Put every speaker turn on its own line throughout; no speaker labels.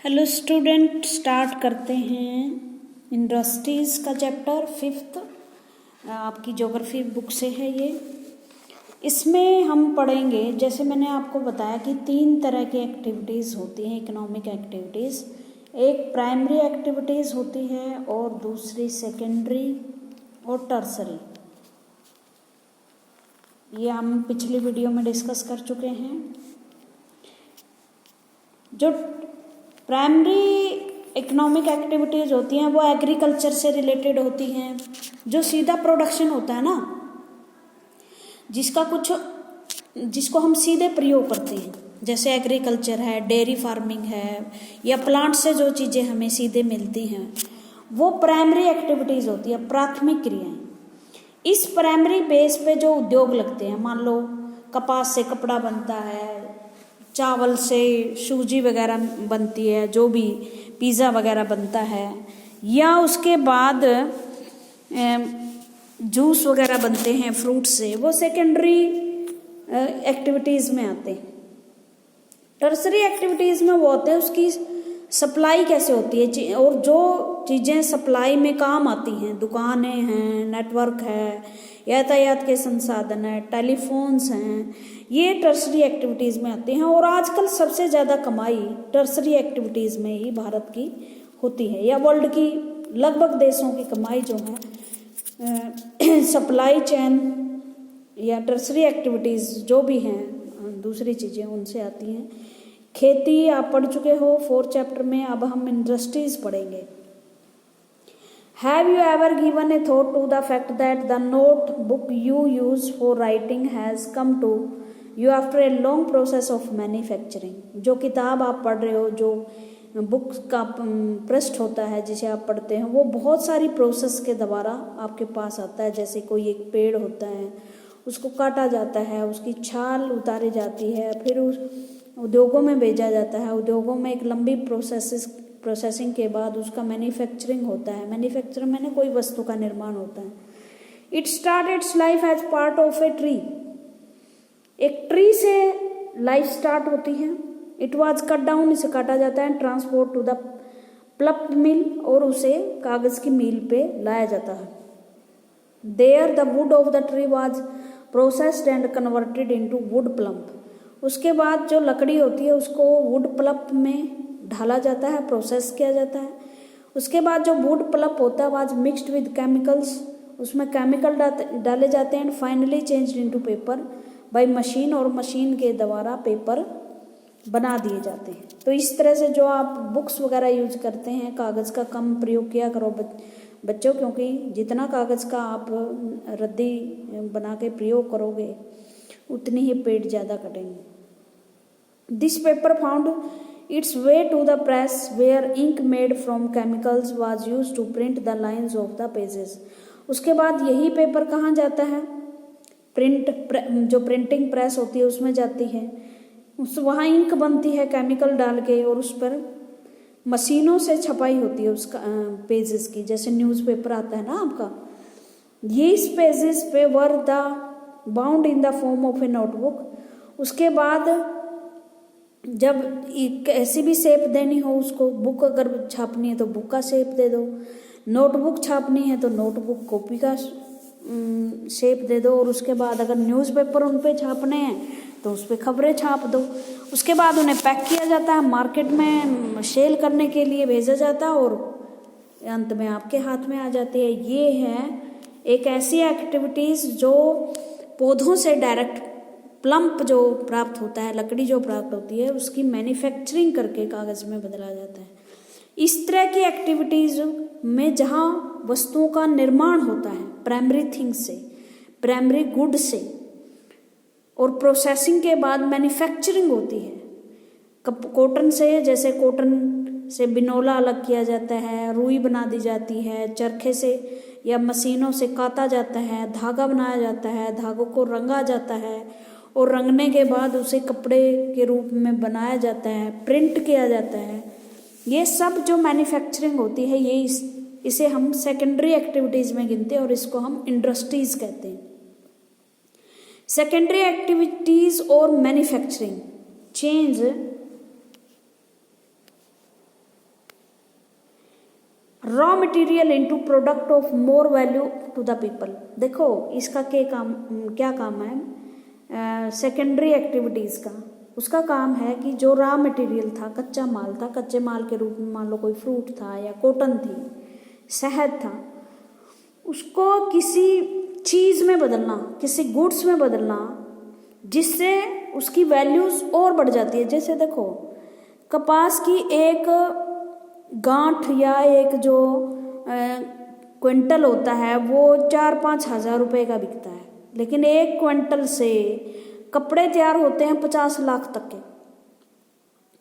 Hello student, start करते हैं industries का चैप्टर 5th। आपकी ज्योग्राफी बुक से है ये। इसमें हम पढ़ेंगे, जैसे मैंने आपको बताया कि 3 तरह की एक्टिविटीज़ होती हैं इकोनॉमिक एक्टिविटीज़। एक प्राइमरी एक्टिविटीज़ होती है और दूसरी सेकेंडरी और टर्सरी। ये हम पिछली वीडियो में डिस्कस कर चुके हैं। जो प्राइमरी इकोनॉमिक एक्टिविटीज़ होती हैं वो एग्रीकल्चर से रिलेटेड होती हैं। जो सीधा प्रोडक्शन होता है ना, जिसको हम सीधे प्रयोग करते हैं, जैसे एग्रीकल्चर है, डेयरी फार्मिंग है, या प्लांट से जो चीज़ें हमें सीधे मिलती हैं, वो प्राइमरी एक्टिविटीज़ होती है, प्राथमिक क्रियाएं। इस प्राइमरी बेस पे जो उद्योग लगते हैं, मान लो कपास से कपड़ा बनता है, चावल से सूजी वगैरह बनती है, जो भी पिज़्ज़ा वगैरह बनता है, या उसके बाद जूस वगैरह बनते हैं फ्रूट से, वो सेकेंडरी एक्टिविटीज़ में आते हैं। टर्सरी एक्टिविटीज़ में वो होते हैं उसकी सप्लाई कैसे होती है, और जो चीज़ें सप्लाई में काम आती हैं, दुकानें हैं, नेटवर्क है, यातायात के संसाधन है, टेलीफोन्स हैं, ये टर्सरी एक्टिविटीज़ में आते हैं। और आजकल सबसे ज़्यादा कमाई टर्सरी एक्टिविटीज़ में ही भारत की होती है, या वर्ल्ड की लगभग देशों की कमाई जो है सप्लाई चेन या टर्सरी एक्टिविटीज़ जो भी हैं, दूसरी चीज़ें उनसे आती हैं। खेती आप पढ़ चुके हो 4th चैप्टर में। अब हम इंडस्ट्रीज पढ़ेंगे। Have you ever given a thought to the fact that the notebook you use for writing has come to you after a long process of manufacturing? जो किताब आप पढ़ रहे हो, जो बुक का पृष्ठ होता है जिसे आप पढ़ते हैं, वो बहुत सारी प्रोसेस के द्वारा आपके पास आता है। जैसे कोई एक पेड़ होता है, उसको काटा जाता है, उसकी छाल उतारी जाती है, फिर उस उद्योगों में भेजा जाता है। उद्योगों में एक लंबी प्रोसेसिंग के बाद उसका मैन्युफैक्चरिंग होता है। मैन्युफैक्चरिंग मैंने कोई वस्तु का निर्माण होता है। It start its life as part of a tree. एक ट्री से लाइफ स्टार्ट होती है। इट वाज कट डाउन, इसे काटा जाता है, transport to the pulp mill, और उसे कागज की मिल पे लाया जाता है। There the wood of the tree was processed and converted into wood pulp. उसके बाद जो लकड़ी होती है उसको वुड प्लप में ढाला जाता है, प्रोसेस किया जाता है। उसके बाद जो वुड प्लप होता है वाज मिक्सड विद केमिकल्स, उसमें केमिकल डाले जाते हैं। And finally changed into paper by machine, और मशीन के द्वारा पेपर बना दिए जाते हैं। तो इस तरह से जो आप बुक्स वगैरह यूज करते हैं, कागज़ का कम प्रयोग किया करो बच्चों, क्योंकि जितना कागज़ का आप रद्दी बना के प्रयोग करोगे उतनी ही पेड़ ज़्यादा कटेंगे। This paper found its way to the press where ink made from chemicals was used to print the lines of the pages. उसके बाद यही पेपर कहाँ जाता है? जो प्रिंटिंग प्रेस होती है उसमें जाती है। वहाँ इंक बनती है केमिकल डाल के, और उस पर मशीनों से छपाई होती है उसका पेजेस की। जैसे न्यूज़पेपर आता है ना आपका, ये इस पेजेस पे were the bound in the form of A notebook. उसके बाद जब ऐसी भी शेप देनी हो उसको, बुक अगर छापनी है तो बुक का शेप दे दो, नोटबुक छापनी है तो नोटबुक कॉपी का शेप दे दो, और उसके बाद अगर न्यूज़पेपर उन पे छापने हैं तो उस पर खबरें छाप दो। उसके बाद उन्हें पैक किया जाता है, मार्केट में सेल करने के लिए भेजा जाता है, और अंत में आपके हाथ में आ जाती है। ये है एक ऐसी एक्टिविटीज़ जो पौधों से डायरेक्ट प्लम्प जो प्राप्त होता है, लकड़ी जो प्राप्त होती है, उसकी मैन्युफैक्चरिंग करके कागज़ में बदला जाता है। इस तरह की एक्टिविटीज़ में जहाँ वस्तुओं का निर्माण होता है प्राइमरी थिंग्स से, प्राइमरी गुड से, और प्रोसेसिंग के बाद मैन्युफैक्चरिंग होती है। कॉटन से, जैसे कॉटन से बिनोला अलग किया जाता है, रुई बना दी जाती है, चरखे से या मशीनों से काता जाता है, धागा बनाया जाता है, धागों को रंगा जाता है, और रंगने के बाद उसे कपड़े के रूप में बनाया जाता है, प्रिंट किया जाता है। ये सब जो मैन्युफैक्चरिंग होती है, ये इसे हम सेकेंडरी एक्टिविटीज़ में गिनते हैं, और इसको हम इंडस्ट्रीज कहते हैं। सेकेंडरी एक्टिविटीज़ और manufacturing change raw material into product of more value to the people. देखो इसका क्या काम है सेकेंडरी एक्टिविटीज का। उसका काम है कि जो रॉ मटेरियल था, कच्चा माल था, कच्चे माल के रूप में मान लो कोई फ्रूट था या कॉटन थी, शहद था, उसको किसी चीज में बदलना, किसी गुड्स में बदलना, जिससे उसकी वैल्यूज और बढ़ जाती है। जैसे देखो कपास की एक गांठ या एक जो क्विंटल होता है वो 4-5 हज़ार रुपए का बिकता है, लेकिन एक क्विंटल से कपड़े तैयार होते हैं 50 लाख तक के।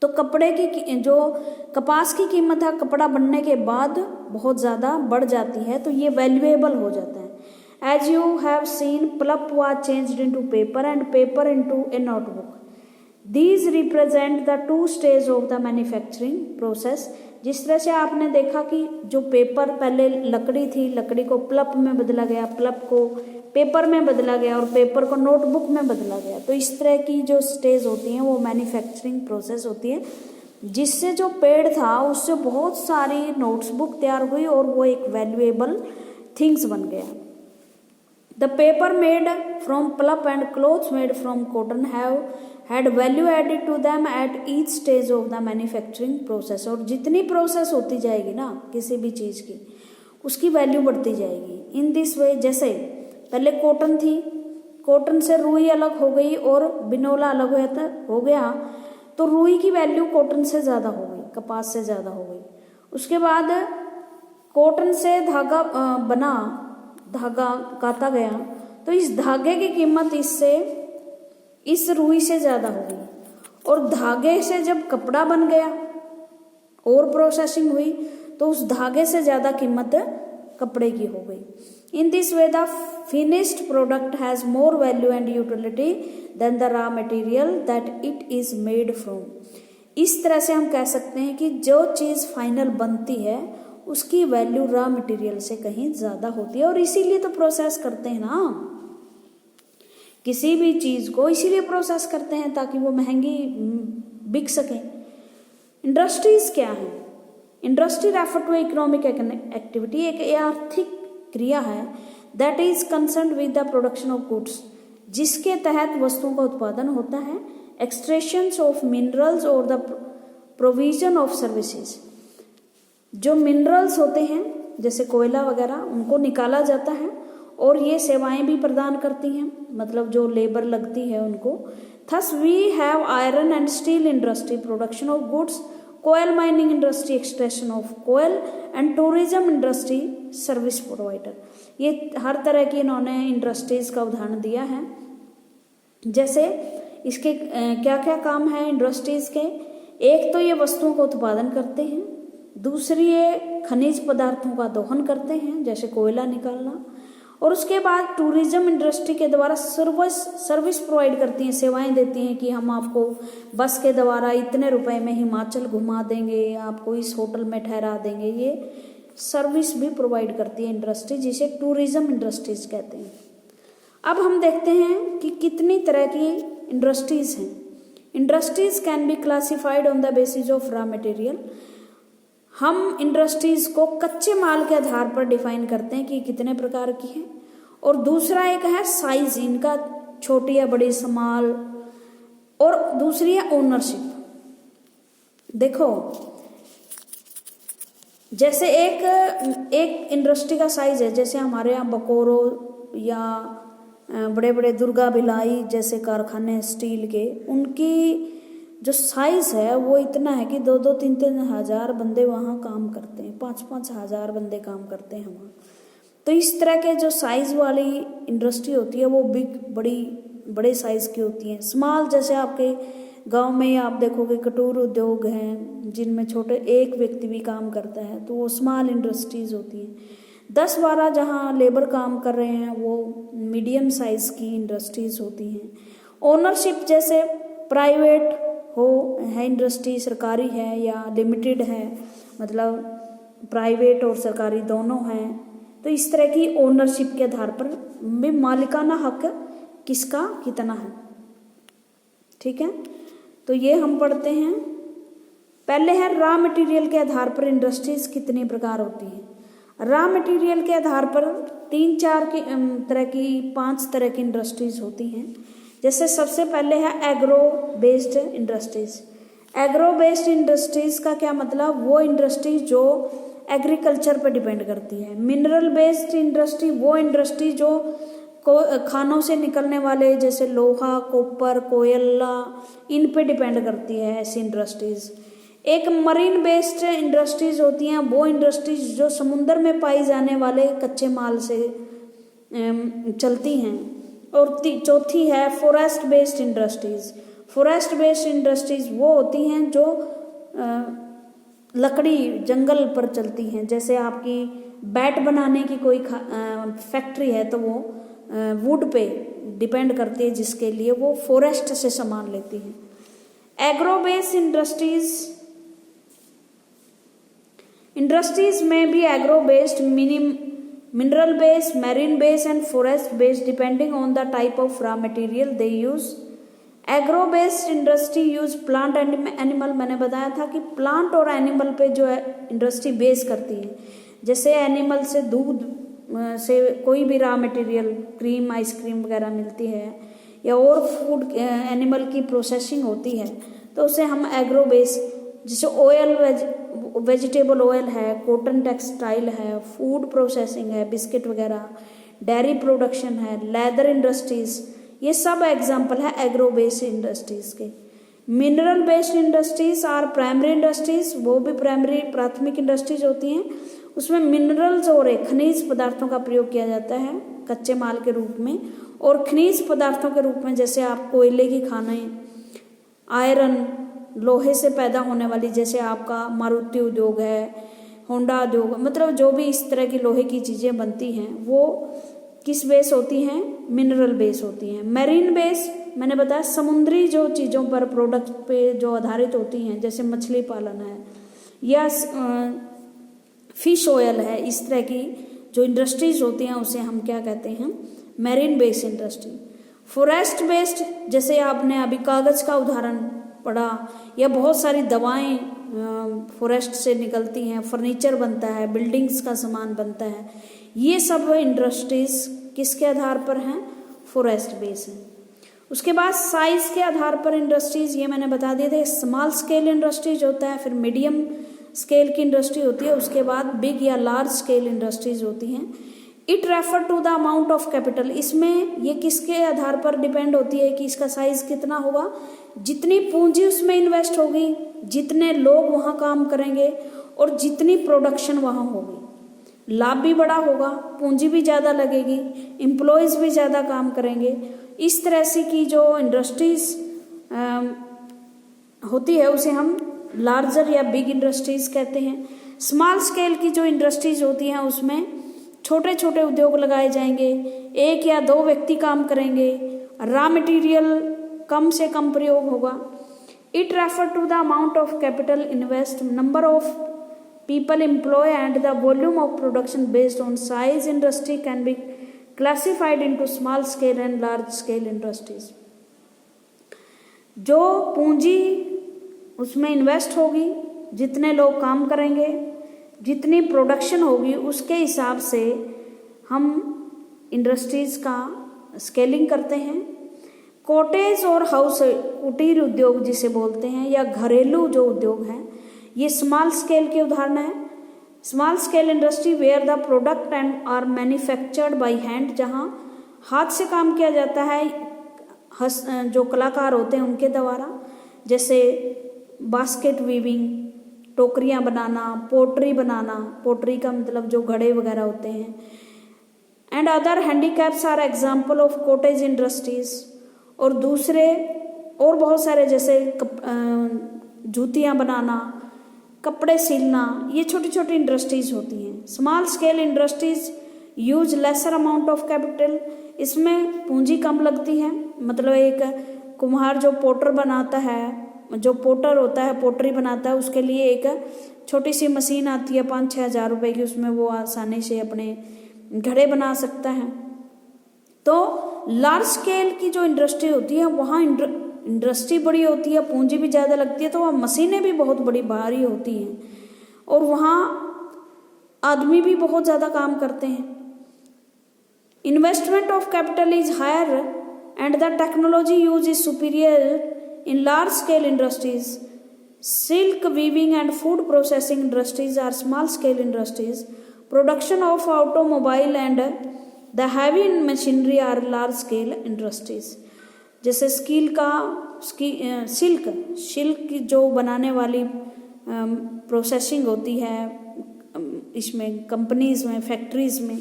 तो कपड़े की जो कपास की कीमत है कपड़ा बनने के बाद बहुत ज़्यादा बढ़ जाती है, तो ये वैल्यूएबल हो जाता है। As you have seen, pulp was changed into paper and paper into a notebook. These represent the two stages of the manufacturing process. जिस तरह से आपने देखा कि जो पेपर पहले लकड़ी थी, लकड़ी को पल्प में बदला गया, पल्प को पेपर में बदला गया और पेपर को नोटबुक में बदला गया। तो इस तरह की जो स्टेज होती हैं वो मैन्युफैक्चरिंग प्रोसेस होती है, जिससे जो पेड़ था उससे बहुत सारी नोट्सबुक तैयार हुई और वो एक वैल्यूएबल थिंग्स बन गया। The paper made from pulp and clothes made from cotton have had value added to them at each stage of the manufacturing process। और जितनी प्रोसेस होती जाएगी ना किसी भी चीज़ की, उसकी वैल्यू बढ़ती जाएगी। इन दिस वे, जैसे पहले कॉटन थी, कॉटन से रुई अलग हो गई और बिनोला अलग हो गया, तो रुई की वैल्यू कॉटन से ज़्यादा हो गई, कपास से ज़्यादा हो गई। उसके बाद कॉटन से धागा बना, धागा काता गया, तो इस धागे की कीमत इस रुई से ज़्यादा हो गई। और धागे से जब कपड़ा बन गया और प्रोसेसिंग हुई तो उस धागे से ज़्यादा कीमत कपड़े की हो गई। In this way the finished product has more value and utility than the raw material that it is made from. इस तरह से हम कह सकते हैं कि जो चीज़ फाइनल बनती है उसकी वैल्यू रॉ मटेरियल से कहीं ज़्यादा होती है। और इसीलिए तो प्रोसेस करते हैं ना, किसी भी चीज़ को इसीलिए प्रोसेस करते हैं ताकि वो महंगी बिक सके। इंडस्ट्रीज क्या है? Industry refer to economic activity, एक आर्थिक क्रिया है that is concern with the production of goods, जिसके तहत वस्तुओं का उत्पादन होता है, एक्सट्रैक्शंस ऑफ मिनरल्स और द प्रोविजन ऑफ सर्विसेज। जो मिनरल्स होते हैं जैसे कोयला वगैरह, उनको निकाला जाता है और ये सेवाएं भी प्रदान करती हैं, मतलब जो लेबर लगती है उनको। Thus we have iron and steel industry, production of goods, कोयल माइनिंग इंडस्ट्री, एक्सट्रैक्शन ऑफ कोयल, and tourism industry, service provider. ये हर तरह की इन्होंने इंडस्ट्रीज का उदाहरण दिया है। जैसे इसके क्या क्या काम है इंडस्ट्रीज के? एक तो ये वस्तुओं का उत्पादन करते हैं, दूसरी ये खनिज पदार्थों का दोहन करते हैं जैसे कोयला निकालना, और उसके बाद टूरिज्म इंडस्ट्री के द्वारा सर्विस प्रोवाइड करती हैं, सेवाएं देती हैं कि हम आपको बस के द्वारा इतने रुपए में हिमाचल घुमा देंगे, आपको इस होटल में ठहरा देंगे। ये सर्विस भी प्रोवाइड करती है इंडस्ट्री, जिसे टूरिज्म इंडस्ट्रीज कहते हैं। अब हम देखते हैं कि कितनी तरह की इंडस्ट्रीज हैं। Industries can be classified on the basis of raw material. हम इंडस्ट्रीज को कच्चे माल के आधार पर डिफाइन करते हैं कि कितने प्रकार की है, और दूसरा एक है साइज, इनका छोटी या बड़ी स्मॉल, और दूसरी है ओनरशिप। देखो जैसे एक इंडस्ट्री का साइज है, जैसे हमारे यहाँ बकोरो या बड़े बड़े दुर्गा भिलाई जैसे कारखाने स्टील के, उनकी जो साइज है वो इतना है कि 2-2, 3-3 हज़ार बंदे वहाँ काम करते हैं, 5-5 हज़ार बंदे काम करते हैं वहाँ। तो इस तरह के जो साइज वाली इंडस्ट्री होती है वो बड़े साइज की होती हैं। स्मॉल जैसे आपके गांव में आप देखोगे कटोर उद्योग हैं जिनमें छोटे एक व्यक्ति भी काम करता है, तो वो स्मॉल इंडस्ट्रीज होती हैं। 10-12 जहाँ लेबर काम कर रहे हैं वो मीडियम साइज की इंडस्ट्रीज होती हैं। ओनरशिप जैसे प्राइवेट है इंडस्ट्री, सरकारी है या लिमिटेड है, मतलब प्राइवेट और सरकारी दोनों हैं। तो इस तरह की ओनरशिप के आधार पर भी मालिकाना हक किसका कितना है। ठीक है, तो ये हम पढ़ते हैं पहले है रॉ मटेरियल के आधार पर इंडस्ट्रीज कितने प्रकार होती है। रॉ मटेरियल के आधार पर 5 तरह की इंडस्ट्रीज होती हैं। जैसे सबसे पहले है agro based industries. Agro based industries का क्या मतलब, वो इंडस्ट्री जो एग्रीकल्चर पर डिपेंड करती है। मिनरल बेस्ड इंडस्ट्री वो इंडस्ट्री जो खानों से निकलने वाले जैसे लोहा, कॉपर, कोयला, इन पे डिपेंड करती है ऐसी इंडस्ट्रीज। एक मरीन बेस्ड इंडस्ट्रीज होती हैं, वो इंडस्ट्रीज जो समुद्र में पाई जाने वाले कच्चे माल से चलती हैं। और चौथी है forest based industries. Forest based industries वो होती हैं जो लकड़ी जंगल पर चलती हैं। जैसे आपकी बैट बनाने की कोई फैक्ट्री है तो वो वुड पे डिपेंड करती है, जिसके लिए वो फॉरेस्ट से सामान लेती हैं। एग्रो बेस्ड इंडस्ट्रीज में भी agro based, mineral based, marine based and forest based depending on the type of raw material they use. Agro based industry use plant and animal. मैंने बताया था कि प्लांट और एनिमल पे जो है इंडस्ट्री बेस करती है। जैसे एनिमल से दूध से कोई भी रॉ मटेरियल, क्रीम, आइसक्रीम वगैरह मिलती है, या और फूड एनिमल की प्रोसेसिंग होती है, तो उसे हम एग्रो बेस, जैसे ऑयल, वेजिटेबल ऑयल है, कॉटन टेक्सटाइल है, फूड प्रोसेसिंग है, बिस्किट वगैरह, डेयरी प्रोडक्शन है, लेदर इंडस्ट्रीज, ये सब एग्जाम्पल है एग्रो बेस्ड इंडस्ट्रीज के। Mineral based industries are primary industries, वो भी प्राथमिक इंडस्ट्रीज होती हैं। उसमें मिनरल्स और खनिज पदार्थों का प्रयोग किया जाता है कच्चे माल के रूप में, और खनिज पदार्थों के रूप में जैसे आप कोयले की खानें, आयरन, लोहे से पैदा होने वाली, जैसे आपका मारुति उद्योग है, होंडा उद्योग, मतलब जो भी इस तरह की लोहे की चीज़ें बनती हैं वो किस बेस होती हैं, मिनरल बेस होती हैं। मैरीन बेस मैंने बताया समुद्री जो चीज़ों पर, प्रोडक्ट पे जो आधारित होती हैं, जैसे मछली पालन है या फिश ऑयल है, इस तरह की जो इंडस्ट्रीज होती हैं उसे हम क्या कहते हैं, marine based industry. Forest based, जैसे आपने अभी कागज़ का उदाहरण पढ़ा, या बहुत सारी दवाएं फॉरेस्ट से निकलती हैं, फर्नीचर बनता है, बिल्डिंग्स का सामान बनता है, ये सब इंडस्ट्रीज किसके आधार पर हैं, फॉरेस्ट बेस हैं। उसके बाद साइज के आधार पर इंडस्ट्रीज, ये मैंने बता दिए थे, स्मॉल स्केल इंडस्ट्रीज होता है, फिर मीडियम स्केल की इंडस्ट्री होती है, उसके बाद बिग या लार्ज स्केल इंडस्ट्रीज होती हैं। It refer to the amount of capital, इसमें ये किसके आधार पर डिपेंड होती है कि इसका साइज कितना होगा, जितनी पूंजी उसमें इन्वेस्ट होगी, जितने लोग वहाँ काम करेंगे और जितनी प्रोडक्शन वहाँ होगी। लाभ भी बड़ा होगा, पूंजी भी ज़्यादा लगेगी, एम्प्लॉयज़ भी ज़्यादा काम करेंगे। इस तरह से की जो इंडस्ट्रीज होती है उसे हम लार्जर या बिग इंडस्ट्रीज कहते हैं। स्मॉल स्केल की जो इंडस्ट्रीज होती हैं उसमें छोटे छोटे उद्योग लगाए जाएंगे, 1 या 2 व्यक्ति काम करेंगे, रॉ मटेरियल कम से कम प्रयोग होगा। It refer to the amount of capital invest, number of people employ and the volume of production based on size. Industry can be classified into small scale and large scale industries. जो पूंजी उसमें invest होगी, जितने लोग काम करेंगे, जितनी production होगी, उसके हिसाब से हम इंडस्ट्रीज का स्केलिंग करते हैं। कॉटेज और हाउस, कुटीर उद्योग जिसे बोलते हैं, या घरेलू जो उद्योग हैं, ये स्मॉल स्केल के उदाहरण हैं। Small scale industry where the product and are manufactured by hand, जहाँ हाथ से काम किया जाता है, जो कलाकार होते हैं उनके द्वारा, जैसे बास्केट वीविंग, टोकरियाँ बनाना, पोट्री बनाना, पोट्री का मतलब जो घड़े वगैरह होते हैं, and other handicaps are example of cottage industries. और दूसरे और बहुत सारे जैसे जूतियाँ बनाना, कपड़े सिलना, ये छोटी छोटी इंडस्ट्रीज होती हैं। Small scale industries use lesser amount of capital, इसमें पूंजी कम लगती है। मतलब एक कुम्हार जो पोटर बनाता है, जो पोटर होता है, पोटरी बनाता है, उसके लिए एक छोटी सी मशीन आती है 5-6 हज़ार रुपए की, उसमें वो आसानी से अपने घड़े बना सकता है। तो लार्ज स्केल की जो इंडस्ट्री होती है वहाँ इंडस्ट्री बड़ी होती है, पूंजी भी ज़्यादा लगती है, तो वहाँ मशीनें भी बहुत बड़ी भारी होती हैं और वहाँ आदमी भी बहुत ज़्यादा काम करते हैं। Investment of capital is higher and the technology use is superior in large scale industries. Silk weaving and food processing industries are small scale industries. Production of automobile and the heavy machinery are large scale industries. जैसे silk जो बनाने वाली processing होती है इसमें companies में, factories में,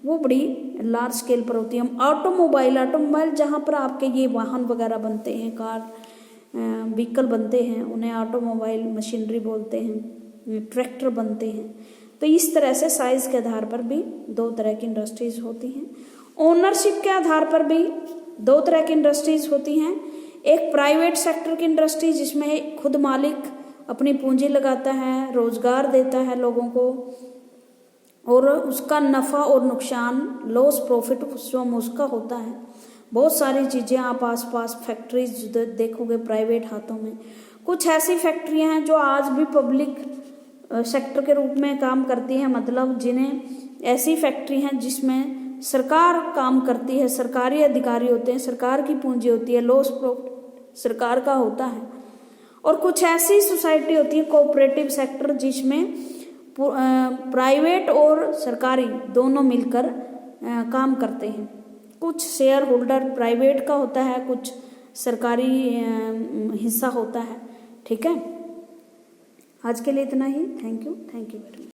वो बड़ी लार्ज स्केल पर होती है। ऑटोमोबाइल जहाँ पर आपके ये वाहन वगैरह बनते हैं, कार व्हीकल बनते हैं, उन्हें ऑटोमोबाइल मशीनरी बोलते हैं, ट्रैक्टर बनते हैं। तो इस तरह से साइज के आधार पर भी दो तरह की इंडस्ट्रीज होती हैं। ओनरशिप के आधार पर भी दो तरह की इंडस्ट्रीज होती हैं। एक प्राइवेट सेक्टर की इंडस्ट्री जिसमें खुद मालिक अपनी पूंजी लगाता है, रोजगार देता है लोगों को और उसका नफ़ा और नुकसान, लॉस प्रॉफिट स्वयं उसका होता है। बहुत सारी चीज़ें आप आसपास फैक्ट्रीज देखोगे प्राइवेट हाथों में। कुछ ऐसी फैक्ट्रियां हैं जो आज भी पब्लिक सेक्टर के रूप में काम करती हैं, मतलब जिन्हें ऐसी फैक्ट्री हैं जिसमें सरकार काम करती है, सरकारी अधिकारी होते हैं, सरकार की पूंजी होती है, लॉस प्रॉफिट सरकार का होता है। और कुछ ऐसी सोसाइटी होती है कोऑपरेटिव सेक्टर जिसमें प्राइवेट और सरकारी दोनों मिलकर काम करते हैं। कुछ शेयर होल्डर प्राइवेट का होता है, कुछ सरकारी हिस्सा होता है। ठीक है, आज के लिए इतना ही। Thank you very much.